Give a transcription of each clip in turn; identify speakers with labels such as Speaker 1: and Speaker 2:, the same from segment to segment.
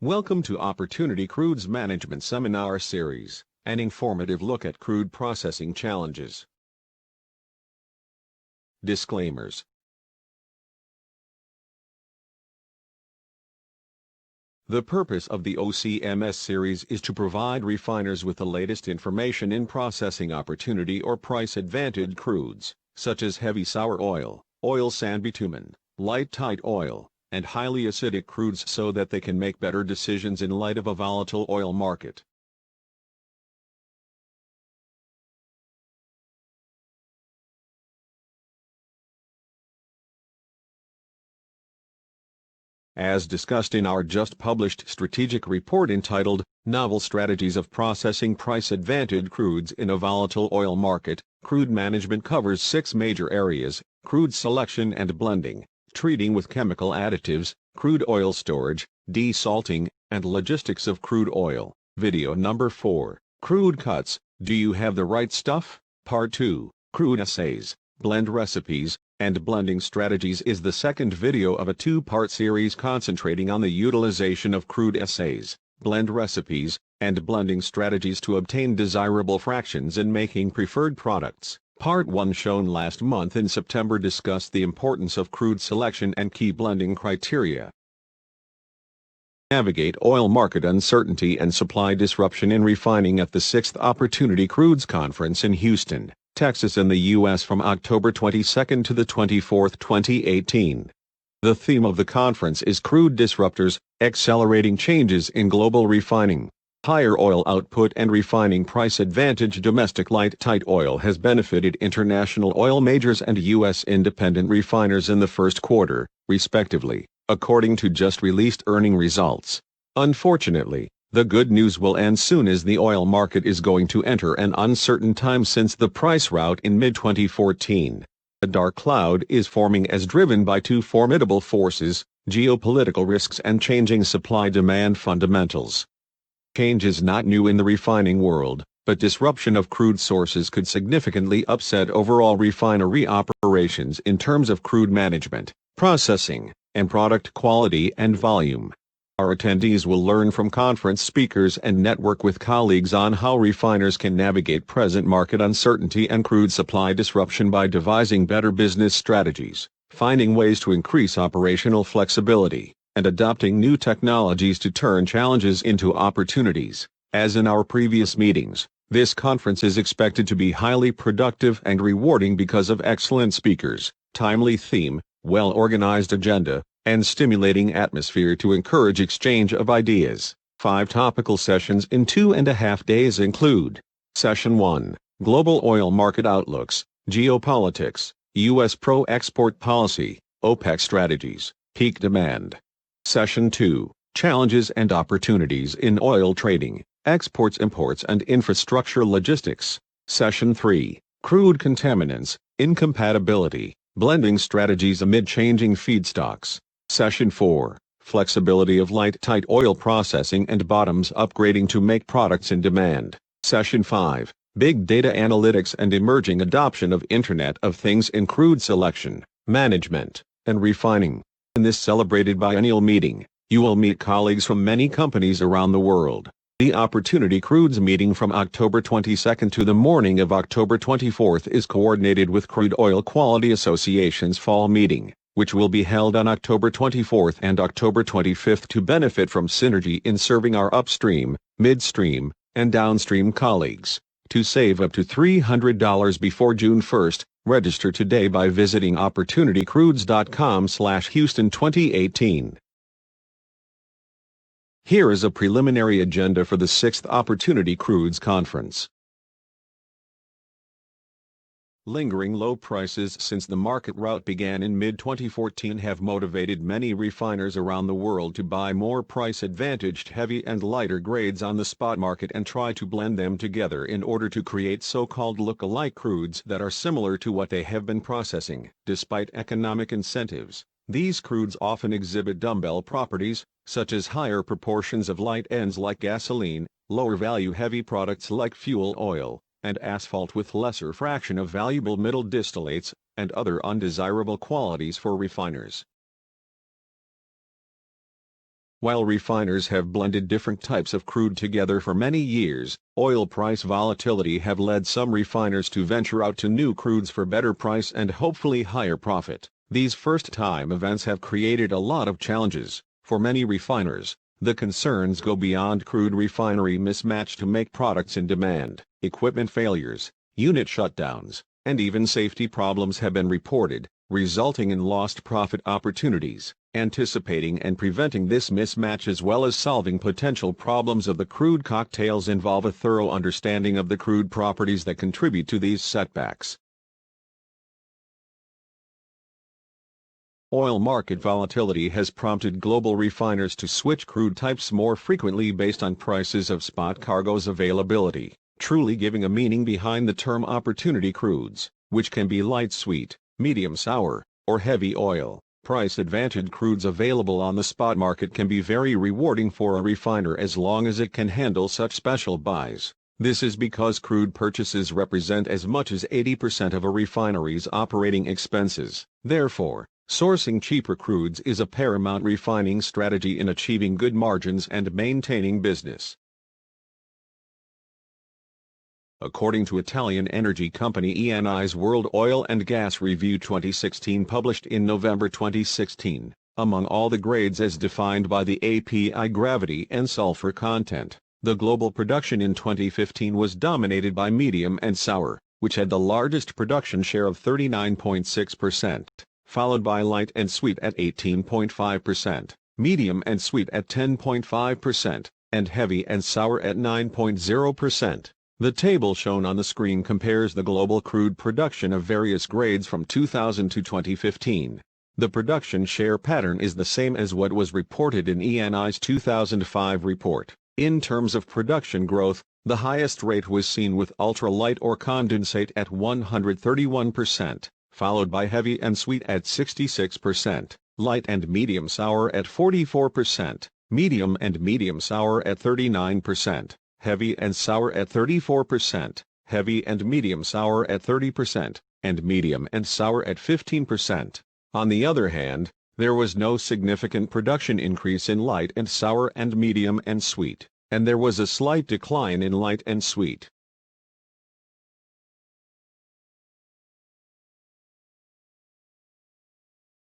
Speaker 1: Welcome to Opportunity Crudes Management Seminar Series, an informative look at crude processing challenges. Disclaimers. The purpose of the OCMS series is to provide refiners with the latest information in processing opportunity or price-advantaged crudes, such as heavy sour oil, oil sand bitumen, light tight oil, and highly acidic crudes so that they can make better decisions in light of a volatile oil market. As discussed in our just-published strategic report entitled, Novel Strategies of Processing Price-Advantaged Crudes in a Volatile Oil Market, crude management covers 6 major areas: crude selection and blending, treating with chemical additives, crude oil storage, desalting, and logistics of crude oil. Video number 4, Crude Cuts, Do You Have the Right Stuff? Part 2, Crude Assays, Blend Recipes, and Blending Strategies is the second video of a 2-part series concentrating on the utilization of crude assays, blend recipes, and blending strategies to obtain desirable fractions in making preferred products. Part 1, shown last month in September, discussed the importance of crude selection and key blending criteria. Navigate oil market uncertainty and supply disruption in refining at the 6th Opportunity Crudes Conference in Houston, Texas in the U.S. from October 22 to the 24th, 2018. The theme of the conference is Crude Disruptors, Accelerating Changes in Global Refining. Higher oil output and refining price advantage. Domestic light tight oil has benefited international oil majors and U.S. independent refiners in the first quarter, respectively, according to just-released earning results. Unfortunately, the good news will end soon, as the oil market is going to enter an uncertain time since the price rout in mid-2014. A dark cloud is forming as driven by 2 formidable forces: geopolitical risks and changing supply-demand fundamentals. Change is not new in the refining world, but disruption of crude sources could significantly upset overall refinery operations in terms of crude management, processing, and product quality and volume. Our attendees will learn from conference speakers and network with colleagues on how refiners can navigate present market uncertainty and crude supply disruption by devising better business strategies, finding ways to increase operational flexibility, and adopting new technologies to turn challenges into opportunities. As in our previous meetings, this conference is expected to be highly productive and rewarding because of excellent speakers, timely theme, well-organized agenda, and stimulating atmosphere to encourage exchange of ideas. 5 topical sessions in 2.5 days include: Session 1, Global Oil Market Outlooks, Geopolitics, U.S. Pro-Export Policy, OPEC Strategies, Peak Demand. Session 2, Challenges and Opportunities in Oil Trading, Exports, Imports, and Infrastructure Logistics. Session 3, Crude Contaminants, Incompatibility, Blending Strategies Amid Changing Feedstocks. Session 4, Flexibility of Light Tight Oil Processing and Bottoms Upgrading to Make Products in Demand. Session 5, Big Data Analytics and Emerging Adoption of Internet of Things in Crude Selection, Management, and Refining. In this celebrated biennial meeting, you will meet colleagues from many companies around the world. The Opportunity Crudes meeting from October 22 to the morning of October 24 is coordinated with Crude Oil Quality Association's fall meeting, which will be held on October 24 and October 25 to benefit from synergy in serving our upstream, midstream, and downstream colleagues. To save up to $300 before June 1, register today by visiting opportunitycrudes.com/Houston 2018. Here is a preliminary agenda for the 6th Opportunity Crudes Conference. Lingering low prices since the market rout began in mid-2014 have motivated many refiners around the world to buy more price-advantaged heavy and lighter grades on the spot market and try to blend them together in order to create so-called look-alike crudes that are similar to what they have been processing. Despite economic incentives, these crudes often exhibit dumbbell properties, such as higher proportions of light ends like gasoline, lower-value heavy products like fuel oil, and asphalt with lesser fraction of valuable middle distillates, and other undesirable qualities for refiners. While refiners have blended different types of crude together for many years, oil price volatility have led some refiners to venture out to new crudes for better price and hopefully higher profit. These first-time events have created a lot of challenges. For many refiners, the concerns go beyond crude refinery mismatch to make products in demand. Equipment failures, unit shutdowns, and even safety problems have been reported, resulting in lost profit opportunities. Anticipating and preventing this mismatch as well as solving potential problems of the crude cocktails involve a thorough understanding of the crude properties that contribute to these setbacks. Oil market volatility has prompted global refiners to switch crude types more frequently based on prices of spot cargoes availability, truly giving a meaning behind the term opportunity crudes, which can be light sweet, medium sour, or heavy oil. Price-advantaged crudes available on the spot market can be very rewarding for a refiner as long as it can handle such special buys. This is because crude purchases represent as much as 80% of a refinery's operating expenses. Therefore, sourcing cheaper crudes is a paramount refining strategy in achieving good margins and maintaining business. According to Italian energy company Eni's World Oil and Gas Review 2016 published in November 2016, among all the grades as defined by the API gravity and sulfur content, the global production in 2015 was dominated by medium and sour, which had the largest production share of 39.6%, followed by light and sweet at 18.5%, medium and sweet at 10.5%, and heavy and sour at 9.0%. The table shown on the screen compares the global crude production of various grades from 2000 to 2015. The production share pattern is the same as what was reported in Eni's 2005 report. In terms of production growth, the highest rate was seen with ultralight or condensate at 131%, followed by heavy and sweet at 66%, light and medium sour at 44%, medium and medium sour at 39%. Heavy and sour at 34%, heavy and medium sour at 30%, and medium and sour at 15%. On the other hand, there was no significant production increase in light and sour and medium and sweet, and there was a slight decline in light and sweet.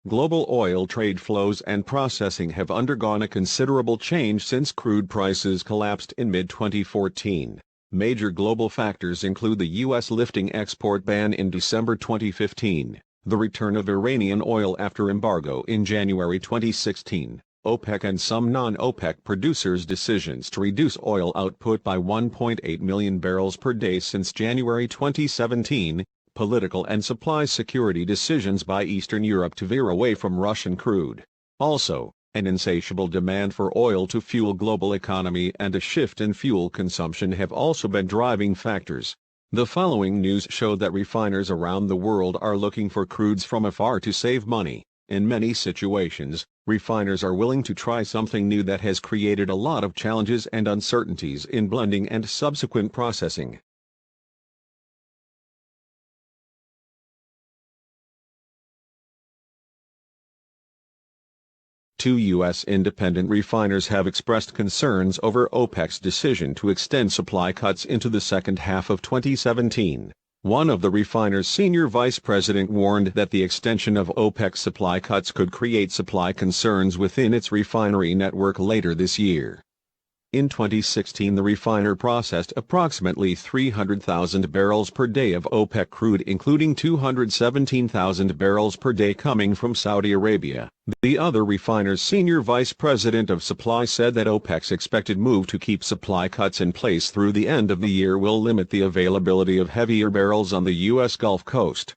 Speaker 1: Global oil trade flows and processing have undergone a considerable change since crude prices collapsed in mid-2014. Major global factors include the U.S. lifting export ban in December 2015, the return of Iranian oil after embargo in January 2016, OPEC and some non-OPEC producers' decisions to reduce oil output by 1.8 million barrels per day since January 2017, political and supply security decisions by Eastern Europe to veer away from Russian crude. Also, an insatiable demand for oil to fuel global economy and a shift in fuel consumption have also been driving factors. The following news showed that refiners around the world are looking for crudes from afar to save money. In many situations, refiners are willing to try something new that has created a lot of challenges and uncertainties in blending and subsequent processing. Two U.S. independent refiners have expressed concerns over OPEC's decision to extend supply cuts into the second half of 2017. One of the refiners' senior vice president warned that the extension of OPEC's supply cuts could create supply concerns within its refinery network later this year. In 2016, the refiner processed approximately 300,000 barrels per day of OPEC crude, including 217,000 barrels per day coming from Saudi Arabia. The other refiner's senior vice president of supply said that OPEC's expected move to keep supply cuts in place through the end of the year will limit the availability of heavier barrels on the U.S. Gulf Coast.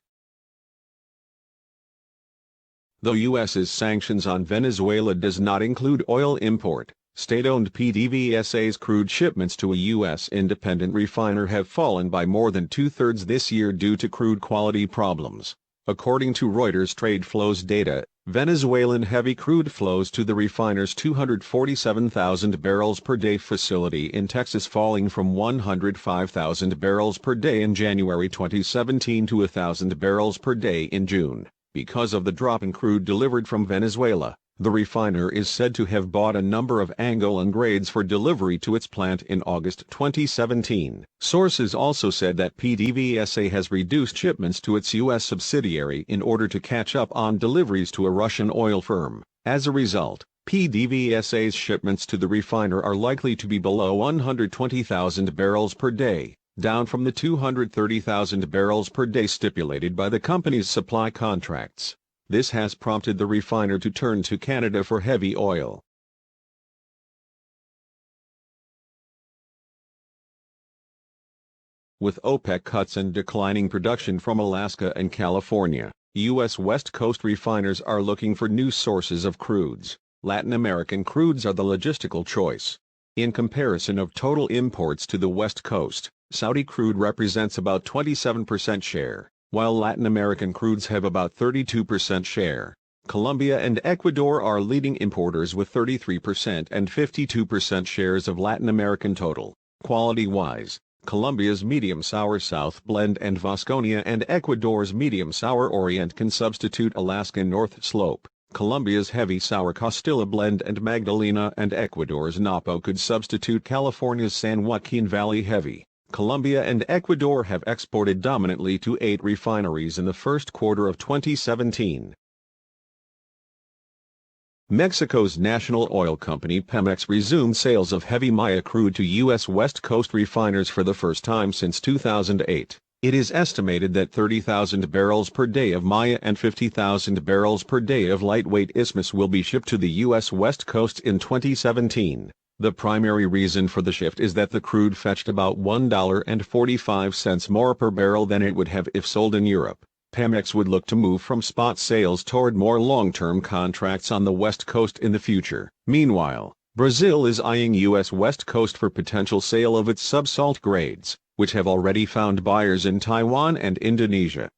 Speaker 1: The U.S.'s sanctions on Venezuela does not include oil import. State-owned PDVSA's crude shipments to a U.S. independent refiner have fallen by more than two-thirds this year due to crude quality problems. According to Reuters trade flows data, Venezuelan heavy crude flows to the refiner's 247,000 barrels per day facility in Texas, falling from 105,000 barrels per day in January 2017 to 1,000 barrels per day in June, because of the drop in crude delivered from Venezuela. The refiner is said to have bought a number of Angolan grades for delivery to its plant in August 2017. Sources also said that PDVSA has reduced shipments to its U.S. subsidiary in order to catch up on deliveries to a Russian oil firm. As a result, PDVSA's shipments to the refiner are likely to be below 120,000 barrels per day, down from the 230,000 barrels per day stipulated by the company's supply contracts. This has prompted the refiner to turn to Canada for heavy oil. With OPEC cuts and declining production from Alaska and California, U.S. West Coast refiners are looking for new sources of crudes. Latin American crudes are the logistical choice. In comparison of total imports to the West Coast, Saudi crude represents about 27% share, while Latin American crudes have about 32% share. Colombia and Ecuador are leading importers with 33% and 52% shares of Latin American total. Quality-wise, Colombia's medium sour South Blend and Vasconia and Ecuador's medium sour Orient can substitute Alaskan North Slope. Colombia's heavy sour Costilla Blend and Magdalena and Ecuador's Napo could substitute California's San Joaquin Valley Heavy. Colombia and Ecuador have exported dominantly to 8 refineries in the first quarter of 2017. Mexico's national oil company Pemex resumed sales of heavy Maya crude to U.S. West Coast refiners for the first time since 2008. It is estimated that 30,000 barrels per day of Maya and 50,000 barrels per day of lightweight Isthmus will be shipped to the U.S. West Coast in 2017. The primary reason for the shift is that the crude fetched about $1.45 more per barrel than it would have if sold in Europe. Pemex would look to move from spot sales toward more long-term contracts on the West Coast in the future. Meanwhile, Brazil is eyeing U.S. West Coast for potential sale of its subsalt grades, which have already found buyers in Taiwan and Indonesia.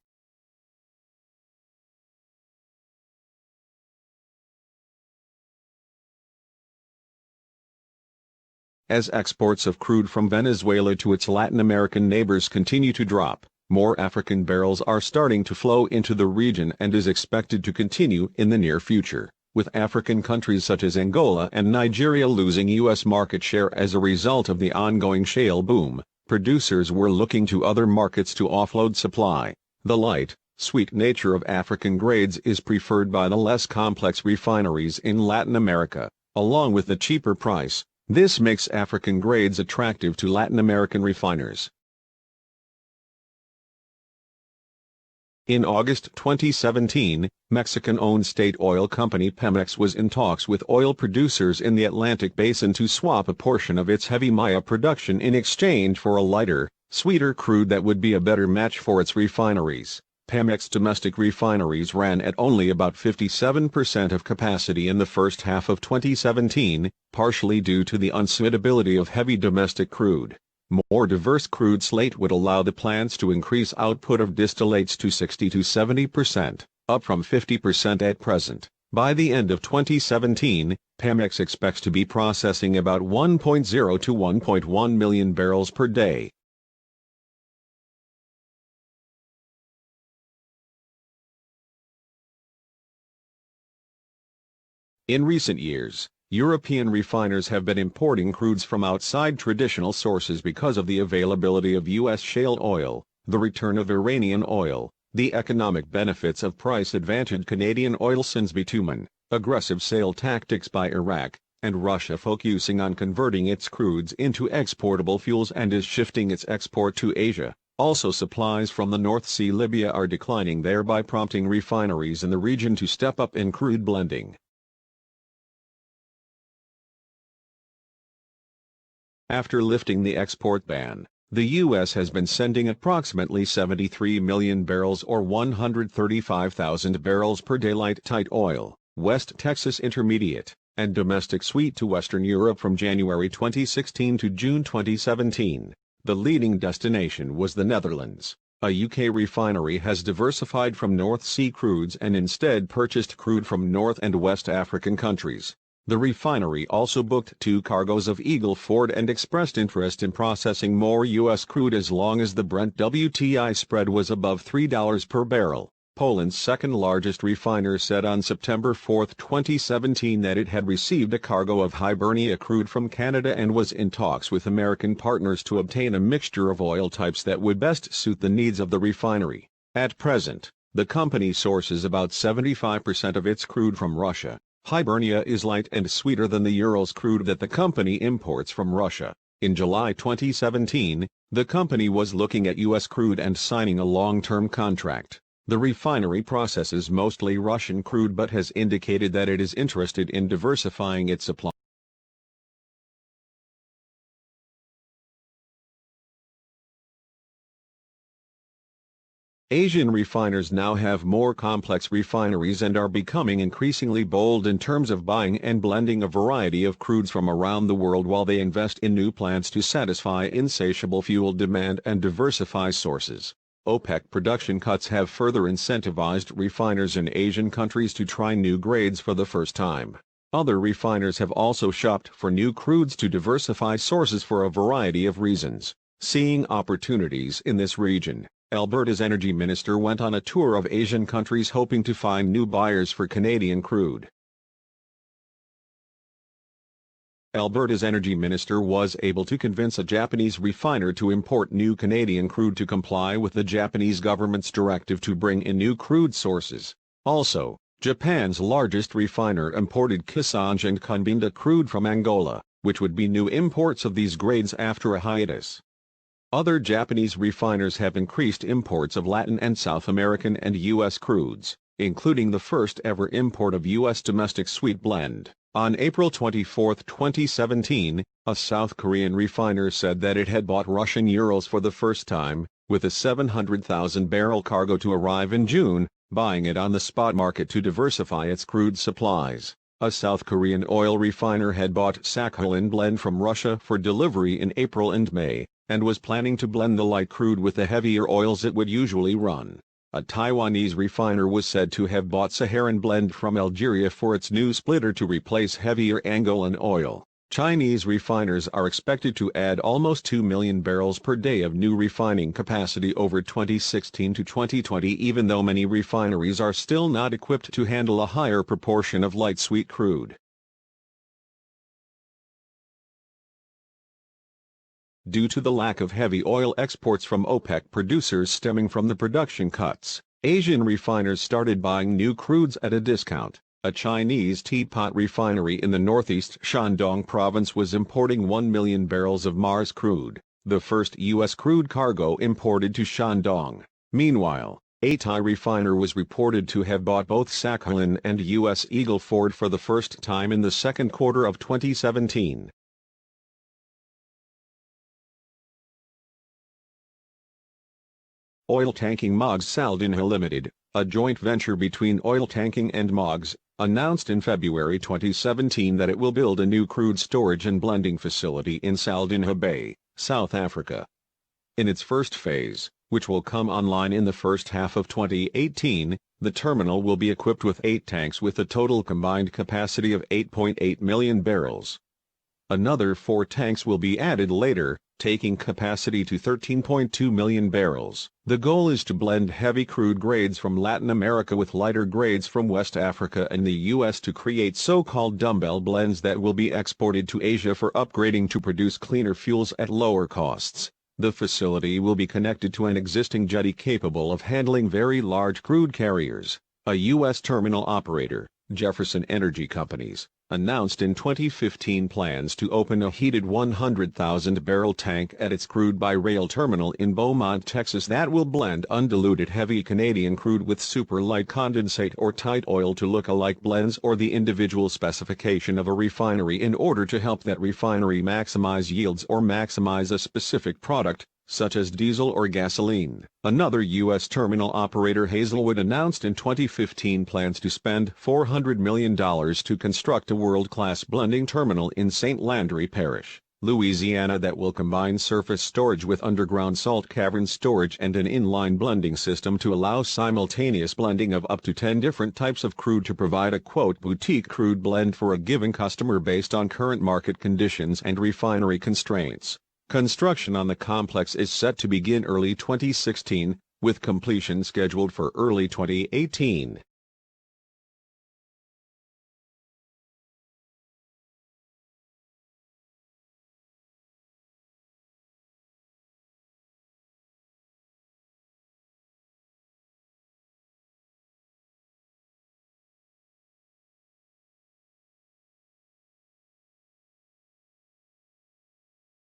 Speaker 1: As exports of crude from Venezuela to its Latin American neighbors continue to drop, more African barrels are starting to flow into the region and is expected to continue in the near future, with African countries such as Angola and Nigeria losing U.S. market share as a result of the ongoing shale boom. Producers were looking to other markets to offload supply. The light, sweet nature of African grades is preferred by the less complex refineries in Latin America, along with the cheaper price. This makes African grades attractive to Latin American refiners. In August 2017, Mexican-owned state oil company Pemex was in talks with oil producers in the Atlantic Basin to swap a portion of its heavy Maya production in exchange for a lighter, sweeter crude that would be a better match for its refineries. Pemex domestic refineries ran at only about 57% of capacity in the first half of 2017, partially due to the unsuitability of heavy domestic crude. More diverse crude slate would allow the plants to increase output of distillates to 60 to 70%, up from 50% at present. By the end of 2017, Pemex expects to be processing about 1.0 to 1.1 million barrels per day. In recent years, European refiners have been importing crudes from outside traditional sources because of the availability of U.S. shale oil, the return of Iranian oil, the economic benefits of price-advantaged Canadian oil sands bitumen, aggressive sale tactics by Iraq, and Russia focusing on converting its crudes into exportable fuels and is shifting its export to Asia. Also, supplies from the North Sea Libya are declining, thereby prompting refineries in the region to step up in crude blending. After lifting the export ban, the U.S. has been sending approximately 73 million barrels or 135,000 barrels per day light tight oil, West Texas Intermediate, and domestic sweet to Western Europe from January 2016 to June 2017. The leading destination was the Netherlands. A UK refinery has diversified from North Sea crudes and instead purchased crude from North and West African countries. The refinery also booked 2 cargoes of Eagle Ford and expressed interest in processing more U.S. crude as long as the Brent WTI spread was above $3 per barrel. Poland's second-largest refiner said on September 4, 2017 that it had received a cargo of Hibernia crude from Canada and was in talks with American partners to obtain a mixture of oil types that would best suit the needs of the refinery. At present, the company sources about 75% of its crude from Russia. Hibernia is light and sweeter than the Urals crude that the company imports from Russia. In July 2017, the company was looking at U.S. crude and signing a long-term contract. The refinery processes mostly Russian crude but has indicated that it is interested in diversifying its supply. Asian refiners now have more complex refineries and are becoming increasingly bold in terms of buying and blending a variety of crudes from around the world while they invest in new plants to satisfy insatiable fuel demand and diversify sources. OPEC production cuts have further incentivized refiners in Asian countries to try new grades for the first time. Other refiners have also shopped for new crudes to diversify sources for a variety of reasons. Seeing opportunities in this region, Alberta's energy minister went on a tour of Asian countries hoping to find new buyers for Canadian crude. Alberta's energy minister was able to convince a Japanese refiner to import new Canadian crude to comply with the Japanese government's directive to bring in new crude sources. Also, Japan's largest refiner imported Kisange and Kunbinda crude from Angola, which would be new imports of these grades after a hiatus. Other Japanese refiners have increased imports of Latin and South American and U.S. crudes, including the first-ever import of U.S. domestic sweet blend. On April 24, 2017, a South Korean refiner said that it had bought Russian Urals for the first time, with a 700,000-barrel cargo to arrive in June, buying it on the spot market to diversify its crude supplies. A South Korean oil refiner had bought Sakhalin blend from Russia for delivery in April and May, and was planning to blend the light crude with the heavier oils it would usually run. A Taiwanese refiner was said to have bought Saharan blend from Algeria for its new splitter to replace heavier Angolan oil. Chinese refiners are expected to add almost 2 million barrels per day of new refining capacity over 2016 to 2020, even though many refineries are still not equipped to handle a higher proportion of light sweet crude. Due to the lack of heavy oil exports from OPEC producers stemming from the production cuts, Asian refiners started buying new crudes at a discount. A Chinese teapot refinery in the northeast Shandong province was importing 1 million barrels of Mars crude, the first U.S. crude cargo imported to Shandong. Meanwhile, a Thai refiner was reported to have bought both Sakhalin and U.S. Eagle Ford for the first time in the second quarter of 2017. Oil tanking Mogs Saldinha Limited, a joint venture between oil tanking and Mogs, announced in February 2017 that it will build a new crude storage and blending facility in Saldinha Bay, South Africa. In its first phase, which will come online in the first half of 2018, the terminal will be equipped with 8 tanks with a total combined capacity of 8.8 million barrels. Another 4 tanks will be added later, taking capacity to 13.2 million barrels. The goal is to blend heavy crude grades from Latin America with lighter grades from West Africa and the U.S. to create so-called dumbbell blends that will be exported to Asia for upgrading to produce cleaner fuels at lower costs. The facility will be connected to an existing jetty capable of handling very large crude carriers. A U.S. terminal operator, Jefferson Energy Companies, announced in 2015 plans to open a heated 100,000-barrel tank at its crude-by-rail terminal in Beaumont, Texas that will blend undiluted heavy Canadian crude with super-light condensate or tight oil to look-alike blends or the individual specification of a refinery in order to help that refinery maximize yields or maximize a specific product, such as diesel or gasoline. Another U.S. terminal operator, Hazelwood, announced in 2015 plans to spend $400 million to construct a world-class blending terminal in St. Landry Parish, Louisiana that will combine surface storage with underground salt cavern storage and an inline blending system to allow simultaneous blending of up to 10 different types of crude to provide a "boutique crude blend" for a given customer based on current market conditions and refinery constraints. Construction on the complex is set to begin early 2016, with completion scheduled for early 2018.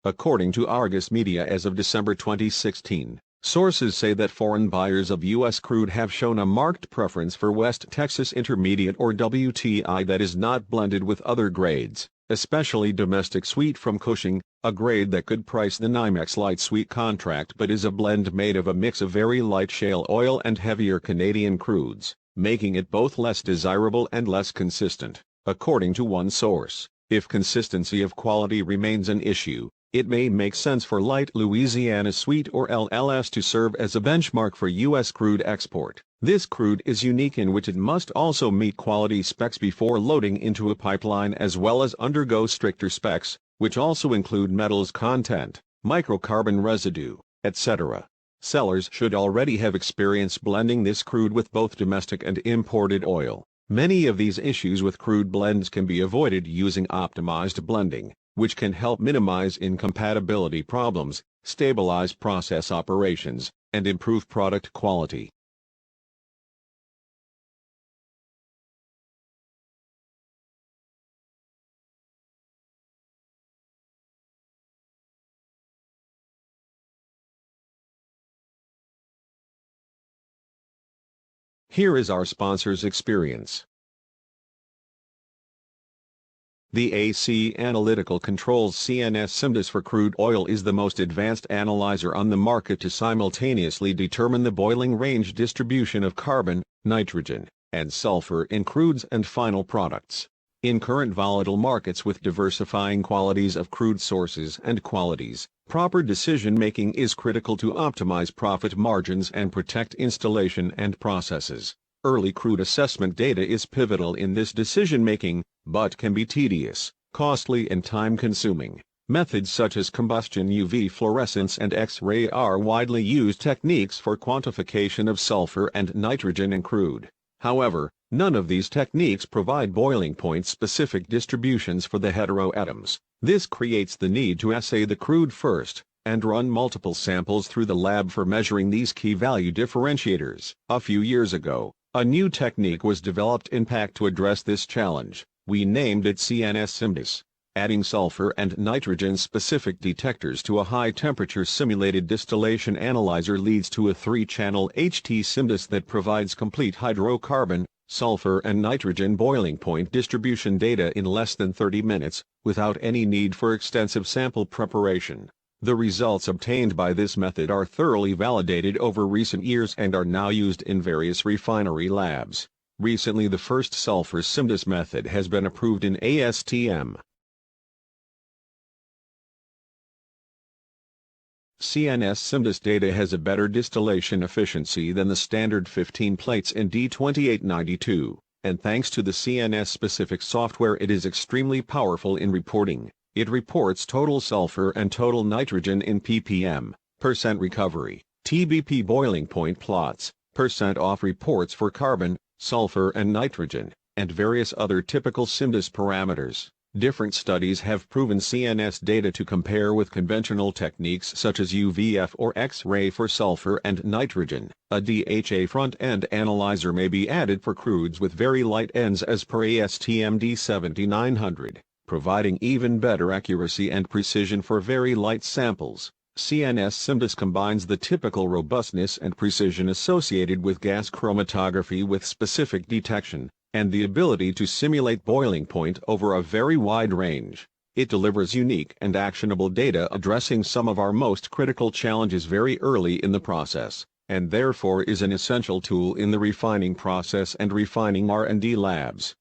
Speaker 1: According to Argus Media as of December 2016, sources say that foreign buyers of U.S. crude have shown a marked preference for West Texas Intermediate or WTI that is not blended with other grades, especially domestic sweet from Cushing, a grade that could price the NYMEX light sweet contract but is a blend made of a mix of very light shale oil and heavier Canadian crudes, making it both less desirable and less consistent. According to one source, if consistency of quality remains an issue, it may make sense for light Louisiana sweet or LLS to serve as a benchmark for U.S. crude export. This crude is unique in which it must also meet quality specs before loading into a pipeline as well as undergo stricter specs, which also include metals content, microcarbon residue, etc. Sellers should already have experience blending this crude with both domestic and imported oil. Many of these issues with crude blends can be avoided using optimized blending, which can help minimize incompatibility problems, stabilize process operations, and improve product quality. Here is our sponsor's experience. The AC Analytical Controls CNS SIMDIS for crude oil is the most advanced analyzer on the market to simultaneously determine the boiling range distribution of carbon, nitrogen, and sulfur in crudes and final products. In current volatile markets with diversifying qualities of crude sources and qualities, proper decision-making is critical to optimize profit margins and protect installation and processes. Early crude assessment data is pivotal in this decision-making, but can be tedious, costly and time-consuming. Methods such as combustion UV fluorescence and X-ray are widely used techniques for quantification of sulfur and nitrogen in crude. However, none of these techniques provide boiling point-specific distributions for the heteroatoms. This creates the need to assay the crude first, and run multiple samples through the lab for measuring these key value differentiators. A few years ago, a new technique was developed in PAC to address this challenge. We named it CNS SIMDIS. Adding sulfur and nitrogen-specific detectors to a high-temperature simulated distillation analyzer leads to a 3-channel HT SIMDIS that provides complete hydrocarbon, sulfur and nitrogen boiling point distribution data in less than 30 minutes, without any need for extensive sample preparation. The results obtained by this method are thoroughly validated over recent years and are now used in various refinery labs. Recently, the first sulfur SIMDIS method has been approved in ASTM. CNS SIMDIS data has a better distillation efficiency than the standard 15 plates in D2892, and thanks to the CNS-specific software it is extremely powerful in reporting. It reports total sulfur and total nitrogen in ppm, percent recovery, TBP boiling point plots, percent off reports for carbon, sulfur and nitrogen, and various other typical SIMDIS parameters. Different studies have proven CNS data to compare with conventional techniques such as UVF or X-ray for sulfur and nitrogen. A DHA front-end analyzer may be added for crudes with very light ends as per ASTM D7900. Providing even better accuracy and precision for very light samples. CNS SIMDIS combines the typical robustness and precision associated with gas chromatography with specific detection, and the ability to simulate boiling point over a very wide range. It delivers unique and actionable data addressing some of our most critical challenges very early in the process, and therefore is an essential tool in the refining process and refining R&D labs.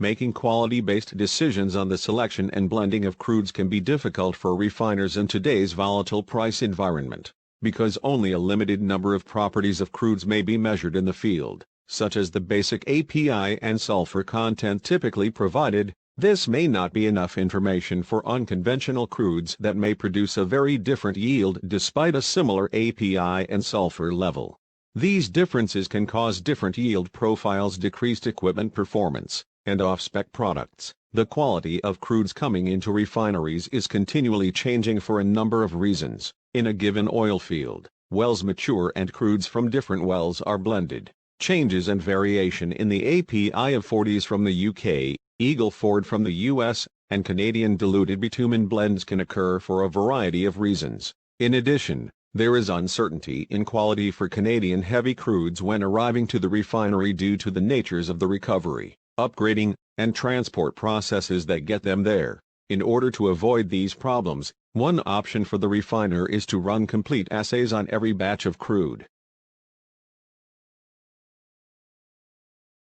Speaker 1: Making quality-based decisions on the selection and blending of crudes can be difficult for refiners in today's volatile price environment, because only a limited number of properties of crudes may be measured in the field, such as the basic API and sulfur content typically provided. This may not be enough information for unconventional crudes that may produce a very different yield despite a similar API and sulfur level. These differences can cause different yield profiles, decreased equipment performance, and off-spec products. The quality of crudes coming into refineries is continually changing for a number of reasons. In a given oil field, wells mature and crudes from different wells are blended. Changes and variation in the API of Forties from the UK, Eagle Ford from the US, and Canadian diluted bitumen blends can occur for a variety of reasons. In addition, there is uncertainty in quality for Canadian heavy crudes when arriving to the refinery due to the natures of the recovery, upgrading, and transport processes that get them there. In order to avoid these problems, one option for the refiner is to run complete assays on every batch of crude.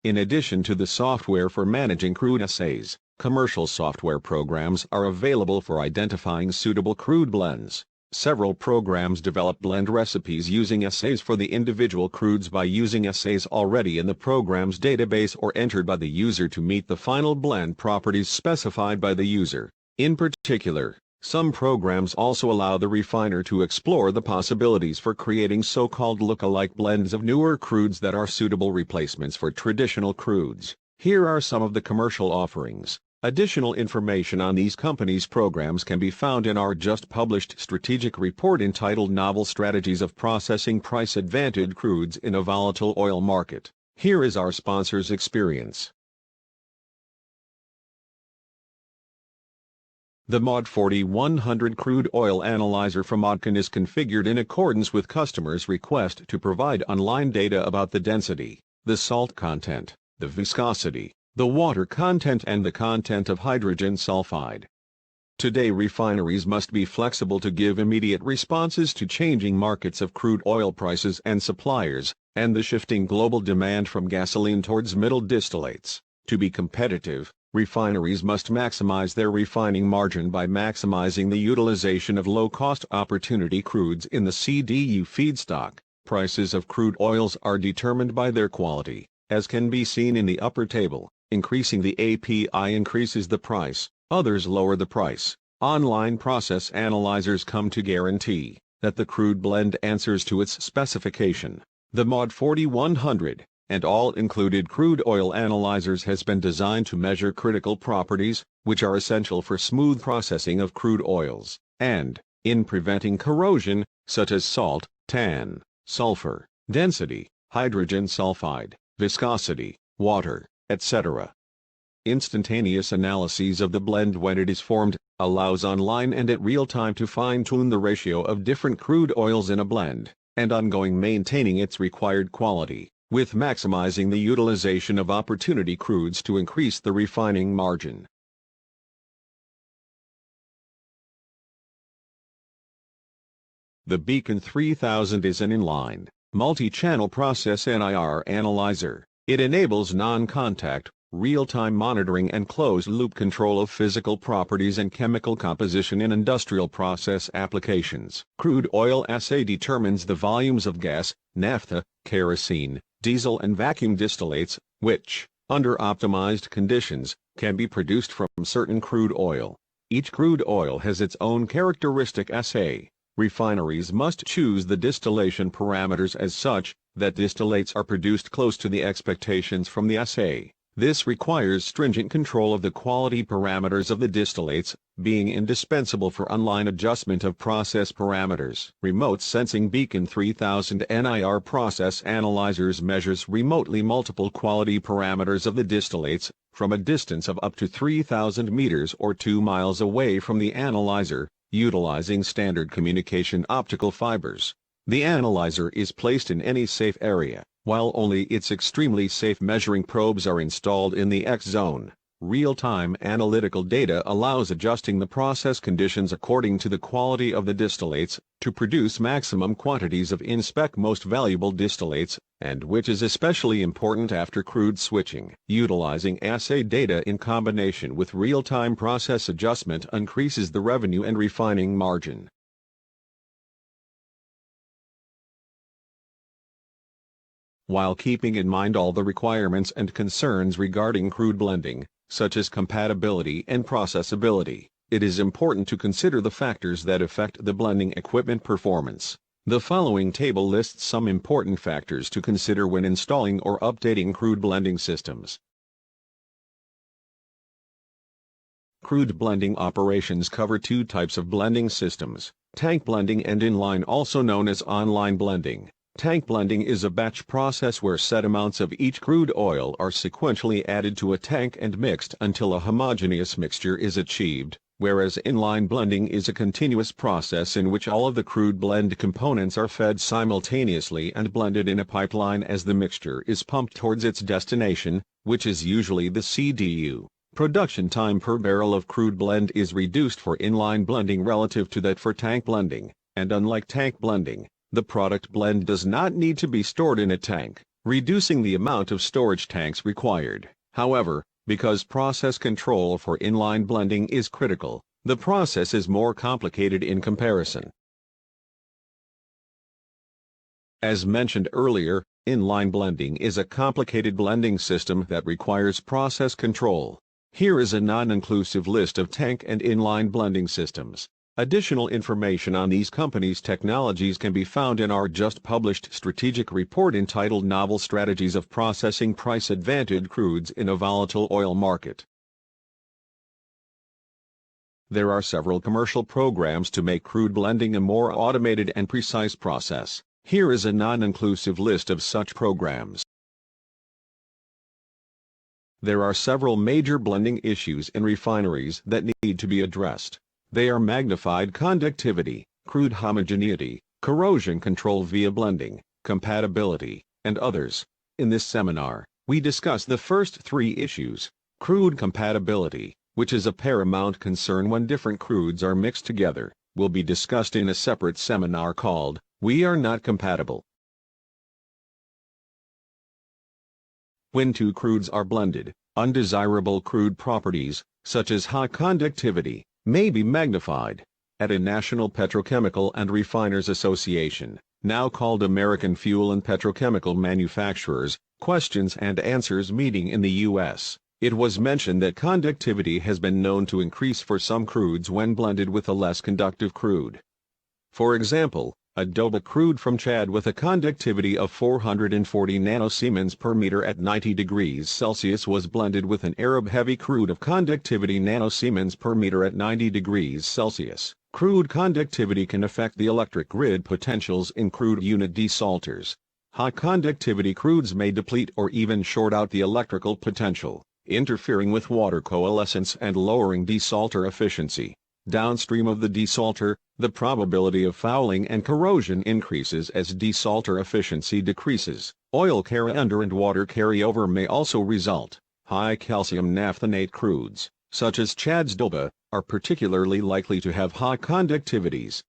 Speaker 1: In addition to the software for managing crude assays, commercial software programs are available for identifying suitable crude blends. Several programs develop blend recipes using assays for the individual crudes by using assays already in the program's database or entered by the user to meet the final blend properties specified by the user. In particular, some programs also allow the refiner to explore the possibilities for creating so-called look-alike blends of newer crudes that are suitable replacements for traditional crudes. Here are some of the commercial offerings. Additional information on these companies' programs can be found in our just-published strategic report entitled Novel Strategies of Processing Price-Advantaged Crudes in a Volatile Oil Market. Here is our sponsor's experience. The MOD 4100 crude oil analyzer from Odkin is configured in accordance with customers' request to provide online data about the density, the salt content, the viscosity, the water content and the content of hydrogen sulfide. Today refineries must be flexible to give immediate responses to changing markets of crude oil prices and suppliers, and the shifting global demand from gasoline towards middle distillates. To be competitive, refineries must maximize their refining margin by maximizing the utilization of low-cost opportunity crudes in the CDU feedstock. Prices of crude oils are determined by their quality, as can be seen in the upper table. Increasing the API increases the price, others lower the price. Online process analyzers come to guarantee that the crude blend answers to its specification. The MOD 4100 and all included crude oil analyzers has been designed to measure critical properties, which are essential for smooth processing of crude oils, and, in preventing corrosion, such as salt, tan, sulfur, density, hydrogen sulfide, viscosity, water, etc. Instantaneous analyses of the blend when it is formed allows online and at real time to fine-tune the ratio of different crude oils in a blend, and ongoing maintaining its required quality, with maximizing the utilization of opportunity crudes to increase the refining margin. The Beacon 3000 is an inline, multi-channel process NIR analyzer. It enables non-contact, real-time monitoring and closed-loop control of physical properties and chemical composition in industrial process applications. Crude oil assay determines the volumes of gas, naphtha, kerosene, diesel and vacuum distillates, which, under optimized conditions, can be produced from certain crude oil. Each crude oil has its own characteristic assay. Refineries must choose the distillation parameters as such that distillates are produced close to the expectations from the assay. This requires stringent control of the quality parameters of the distillates, being indispensable for online adjustment of process parameters. Remote sensing Beacon 3000 NIR process analyzers measures remotely multiple quality parameters of the distillates, from a distance of up to 3,000 meters or 2 miles away from the analyzer, utilizing standard communication optical fibers. The analyzer is placed in any safe area, while only its extremely safe measuring probes are installed in the X-zone. Real-time analytical data allows adjusting the process conditions according to the quality of the distillates, to produce maximum quantities of in-spec most valuable distillates, and which is especially important after crude switching. Utilizing assay data in combination with real-time process adjustment increases the revenue and refining margin. While keeping in mind all the requirements and concerns regarding crude blending, such as compatibility and processability, it is important to consider the factors that affect the blending equipment performance. The following table lists some important factors to consider when installing or updating crude blending systems. Crude blending operations cover two types of blending systems: tank blending and inline, also known as online blending. Tank blending is a batch process where set amounts of each crude oil are sequentially added to a tank and mixed until a homogeneous mixture is achieved, whereas inline blending is a continuous process in which all of the crude blend components are fed simultaneously and blended in a pipeline as the mixture is pumped towards its destination, which is usually the CDU. Production time per barrel of crude blend is reduced for inline blending relative to that for tank blending, and unlike tank blending, the product blend does not need to be stored in a tank, reducing the amount of storage tanks required. However, because process control for inline blending is critical, the process is more complicated in comparison. As mentioned earlier, inline blending is a complicated blending system that requires process control. Here is a non-inclusive list of tank and inline blending systems. Additional information on these companies' technologies can be found in our just-published strategic report entitled Novel Strategies of Processing Price-Advantaged Crudes in a Volatile Oil Market. There are several commercial programs to make crude blending a more automated and precise process. Here is a non-inclusive list of such programs. There are several major blending issues in refineries that need to be addressed. They are magnified conductivity, crude homogeneity, corrosion control via blending, compatibility, and others. In this seminar, we discuss the first three issues. Crude compatibility, which is a paramount concern when different crudes are mixed together, will be discussed in a separate seminar called "We Are Not Compatible." When two crudes are blended, undesirable crude properties, such as high conductivity, may be magnified. At a National Petrochemical and Refiners Association, now called American Fuel and Petrochemical Manufacturers, Questions and Answers meeting in the U.S., it was mentioned that conductivity has been known to increase for some crudes when blended with a less conductive crude. For example, adobe crude from Chad with a conductivity of 440 nanosiemens per meter at 90 degrees Celsius was blended with an Arab-heavy crude of conductivity nanosiemens per meter at 90 degrees Celsius. Crude conductivity can affect the electric grid potentials in crude unit desalters. High conductivity crudes may deplete or even short out the electrical potential, interfering with water coalescence and lowering desalter efficiency. Downstream of the desalter, the probability of fouling and corrosion increases as desalter efficiency decreases. Oil carryover and water carryover may also result. High calcium naphthenate crudes, such as Chad's Doba, are particularly likely to have high conductivities.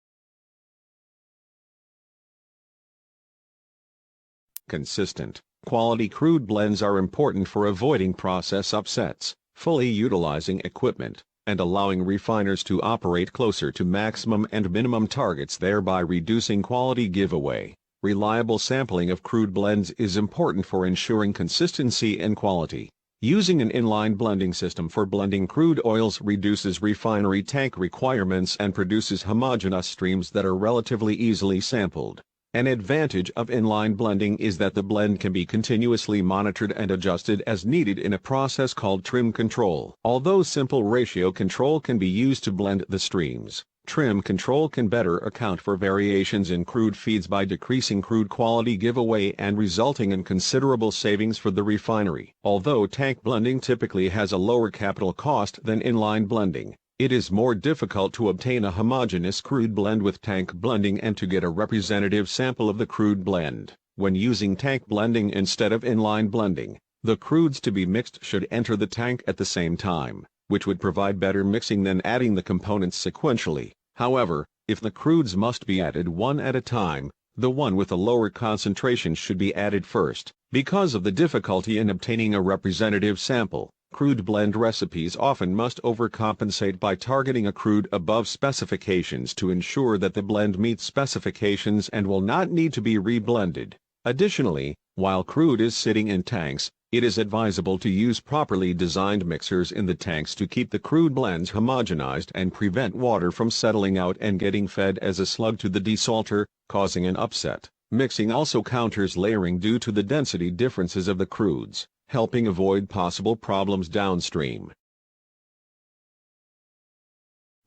Speaker 1: Consistent, quality crude blends are important for avoiding process upsets, fully utilizing equipment, and allowing refiners to operate closer to maximum and minimum targets, thereby reducing quality giveaway. Reliable sampling of crude blends is important for ensuring consistency and quality. Using an inline blending system for blending crude oils reduces refinery tank requirements and produces homogeneous streams that are relatively easily sampled. An advantage of inline blending is that the blend can be continuously monitored and adjusted as needed in a process called trim control. Although simple ratio control can be used to blend the streams, trim control can better account for variations in crude feeds by decreasing crude quality giveaway and resulting in considerable savings for the refinery. Although tank blending typically has a lower capital cost than inline blending, it is more difficult to obtain a homogeneous crude blend with tank blending and to get a representative sample of the crude blend. When using tank blending instead of inline blending, the crudes to be mixed should enter the tank at the same time, which would provide better mixing than adding the components sequentially. However, if the crudes must be added one at a time, the one with a lower concentration should be added first. Because of the difficulty in obtaining a representative sample, crude blend recipes often must overcompensate by targeting a crude above specifications to ensure that the blend meets specifications and will not need to be reblended. Additionally, while crude is sitting in tanks, It is advisable to use properly designed mixers in the tanks to keep the crude blends homogenized and prevent water from settling out and getting fed as a slug to the desalter, causing an upset. Mixing also counters layering due to the density differences of the crudes, helping avoid possible problems downstream.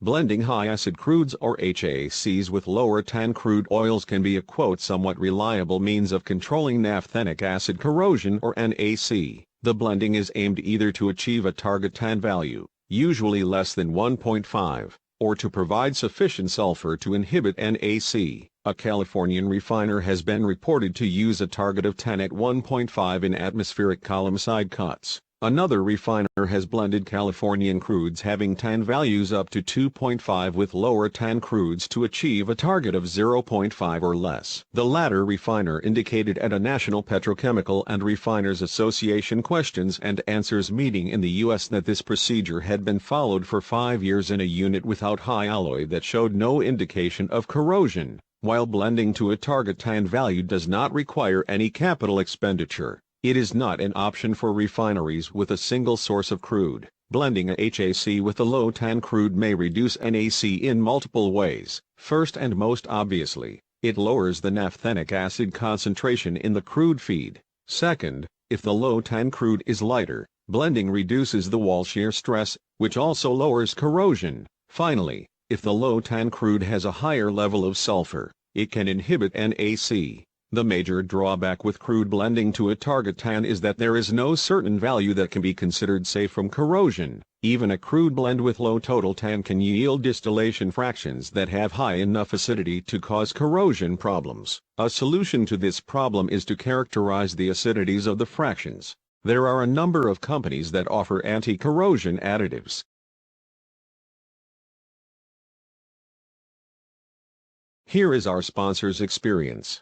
Speaker 1: Blending high-acid crudes or HACs with lower-TAN crude oils can be a "somewhat reliable means of controlling naphthenic acid corrosion or NAC. The blending is aimed either to achieve a target TAN value, usually less than 1.5, or to provide sufficient sulfur to inhibit NAC. A Californian refiner has been reported to use a target of TAN at 1.5 in atmospheric column side cuts. Another refiner has blended Californian crudes having TAN values up to 2.5 with lower TAN crudes to achieve a target of 0.5 or less. The latter refiner indicated at a National Petrochemical and Refiners Association questions and answers meeting in the U.S. that this procedure had been followed for 5 years in a unit without high alloy that showed no indication of corrosion. While blending to a target TAN value does not require any capital expenditure, it is not an option for refineries with a single source of crude. Blending a HAC with a low TAN crude may reduce NAC in multiple ways. First and most obviously, it lowers the naphthenic acid concentration in the crude feed. Second, if the low TAN crude is lighter, blending reduces the wall shear stress, which also lowers corrosion. Finally, if the low TAN crude has a higher level of sulfur, it can inhibit NAC. The major drawback with crude blending to a target TAN is that there is no certain value that can be considered safe from corrosion. Even a crude blend with low total TAN can yield distillation fractions that have high enough acidity to cause corrosion problems. A solution to this problem is to characterize the acidities of the fractions. There are a number of companies that offer anti-corrosion additives. Here is our sponsor's experience.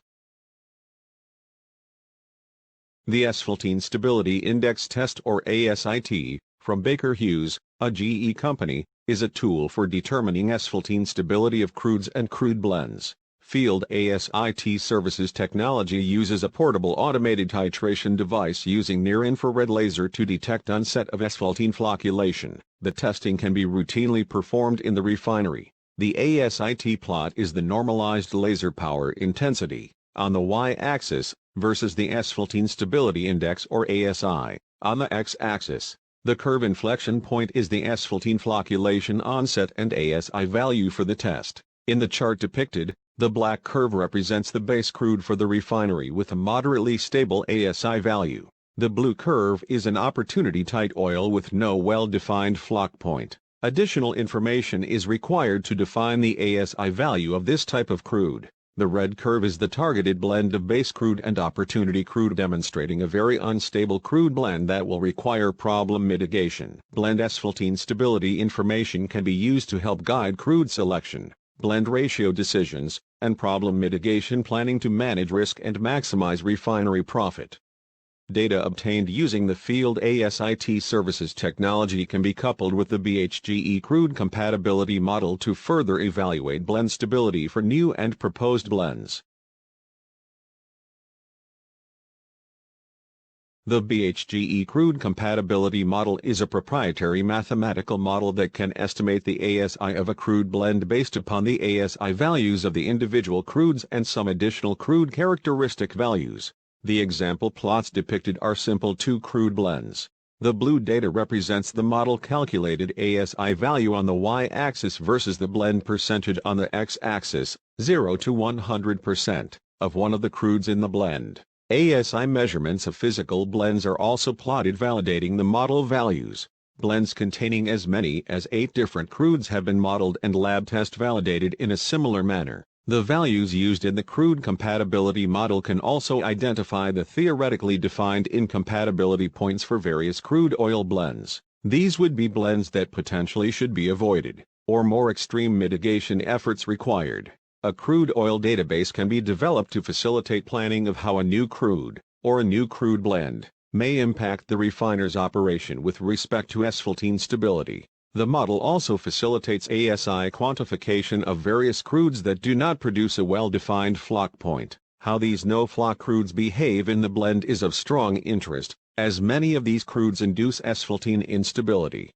Speaker 1: The Asphaltene Stability Index Test or ASIT, from Baker Hughes, a GE company, is a tool for determining asphaltene stability of crudes and crude blends. Field ASIT Services technology uses a portable automated titration device using near-infrared laser to detect onset of asphaltene flocculation. The testing can be routinely performed in the refinery. The ASIT plot is the normalized laser power intensity, on the y-axis, versus the Asphaltene Stability Index or ASI, on the x-axis. The curve inflection point is the asphaltene flocculation onset and ASI value for the test. In the chart depicted, the black curve represents the base crude for the refinery with a moderately stable ASI value. The blue curve is an opportunity tight oil with no well-defined flock point. Additional information is required to define the ASI value of this type of crude. The red curve is the targeted blend of base crude and opportunity crude, demonstrating a very unstable crude blend that will require problem mitigation. Blend asphaltene stability information can be used to help guide crude selection, blend ratio decisions, and problem mitigation planning to manage risk and maximize refinery profit. Data obtained using the Field ASIT Services technology can be coupled with the BHGE crude compatibility model to further evaluate blend stability for new and proposed blends. The BHGE crude compatibility model is a proprietary mathematical model that can estimate the ASI of a crude blend based upon the ASI values of the individual crudes and some additional crude characteristic values. The example plots depicted are simple two crude blends. The blue data represents the model calculated ASI value on the y-axis versus the blend percentage on the x-axis, 0 to 100%, of one of the crudes in the blend. ASI measurements of physical blends are also plotted validating the model values. Blends containing as many as 8 different crudes have been modeled and lab test validated in a similar manner. The values used in the crude compatibility model can also identify the theoretically defined incompatibility points for various crude oil blends. These would be blends that potentially should be avoided, or more extreme mitigation efforts required. A crude oil database can be developed to facilitate planning of how a new crude, or a new crude blend, may impact the refiner's operation with respect to asphaltene stability. The model also facilitates ASI quantification of various crudes that do not produce a well-defined flock point. How these no-flock crudes behave in the blend is of strong interest, as many of these crudes induce asphaltene instability.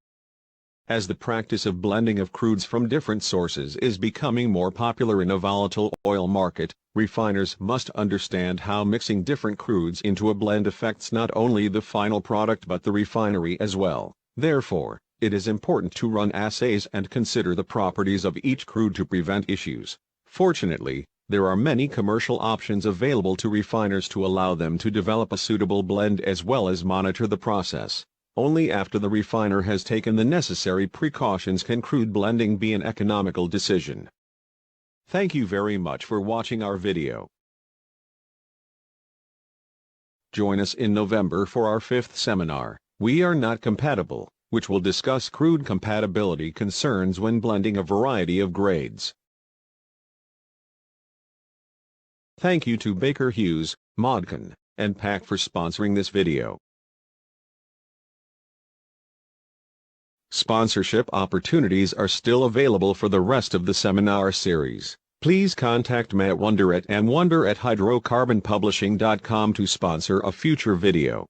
Speaker 1: As the practice of blending of crudes from different sources is becoming more popular in a volatile oil market, refiners must understand how mixing different crudes into a blend affects not only the final product but the refinery as well. Therefore, it is important to run assays and consider the properties of each crude to prevent issues. Fortunately, there are many commercial options available to refiners to allow them to develop a suitable blend as well as monitor the process. Only after the refiner has taken the necessary precautions can crude blending be an economical decision. Thank you very much for watching our video. Join us in November for our 5th seminar, We Are Not Compatible, which will discuss crude compatibility concerns when blending a variety of grades. Thank you to Baker Hughes, Modcon, and PAC for sponsoring this video. Sponsorship opportunities are still available for the rest of the seminar series. Please contact Matt Wonder at mwonder@hydrocarbonpublishing.com to sponsor a future video.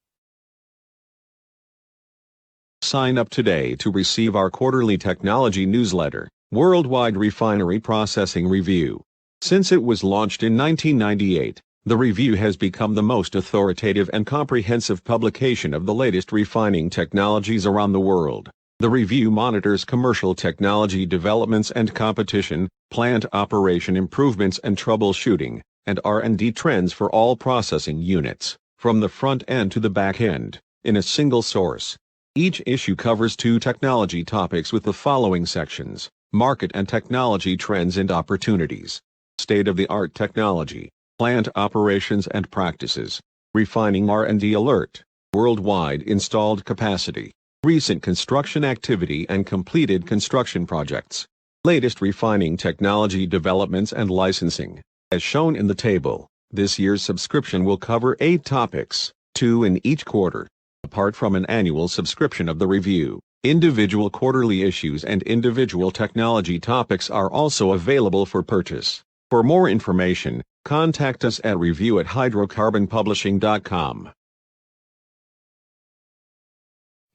Speaker 1: Sign up today to receive our quarterly technology newsletter, Worldwide Refinery Processing Review. Since it was launched in 1998, the review has become the most authoritative and comprehensive publication of the latest refining technologies around the world. The review monitors commercial technology developments and competition, plant operation improvements and troubleshooting, and R&D trends for all processing units, from the front end to the back end, in a single source. Each issue covers 2 technology topics with the following sections: market and technology trends and opportunities, state-of-the-art technology, plant operations and practices, refining R&D alert, worldwide installed capacity, recent construction activity and completed construction projects, latest refining technology developments and licensing. As shown in the table, this year's subscription will cover 8 topics, 2 in each quarter. Apart from an annual subscription of the review, individual quarterly issues and individual technology topics are also available for purchase. For more information, contact us at review@hydrocarbonpublishing.com.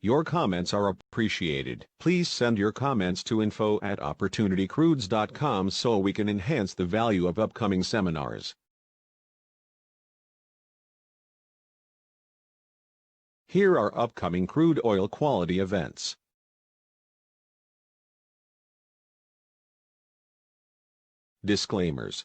Speaker 1: Your comments are appreciated. Please send your comments to info@opportunitycrudes.com so we can enhance the value of upcoming seminars. Here are upcoming crude oil quality events. Disclaimers.